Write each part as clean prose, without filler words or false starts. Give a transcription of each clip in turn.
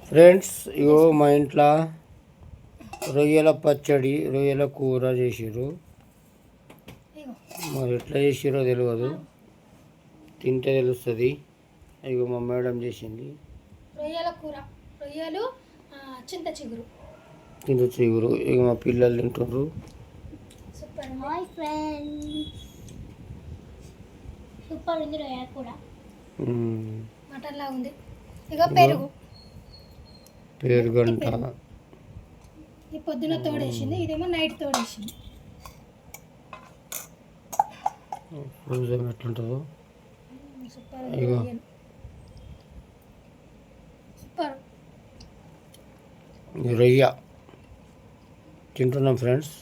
Friends ఇగో మా ఇంట్లో రొయ్యల పచ్చడి రొయ్యల కూర చేసిర్రు. మరి ఎట్లా చేసిరో తెలియదు, తింటే తెలుస్తుంది. ఇగో మా మేడం చేసింది రొయ్యల కూర, రొయ్యలు చింత చిగురు. ఇక మా పిల్లలు తింటున్నారు. సూపర్ హాయ్ ఫ్రెండ్స్, సూపర్ ఉంది రొయ్యల కూర. మటన్ లా ఉంది. ఇక పెరుగంట ఈ పొద్దున తోడేసింది, ఇదేమో నైట్ తోడేసింది. ఫ్రోజన్ ఎట్లుంటుందో సూపర్ సూపర్. రొయ్య తింటున్నాం ఫ్రెండ్స్.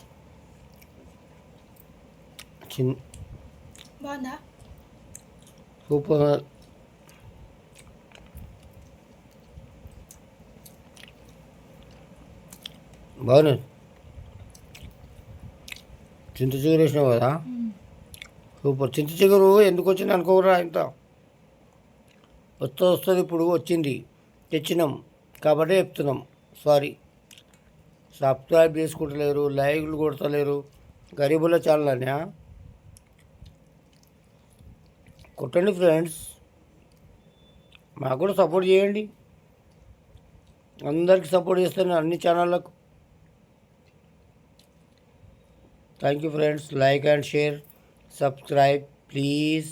బాగుందా? సూపర్. బాగున్నాయి. చింత చిగురు వేసినావు కదా, సూపర్. చింత చిగురు ఎందుకు వచ్చింది అనుకోరా, ఇంత వస్తుంది. ఇప్పుడు వచ్చింది, తెచ్చినాం కాబట్టి చెప్తున్నాం. సారీ. సబ్స్క్రైబ్ చేసుకుంటలేరు, లైక్లు కొడతలేరు. గరీబుల ఛానల్ అనే కొట్టండి ఫ్రెండ్స్, మాకు కూడా సపోర్ట్ చేయండి. అందరికీ సపోర్ట్ చేస్తాను, అన్ని ఛానళ్ళకు. Thank you friends. Like and share, subscribe please.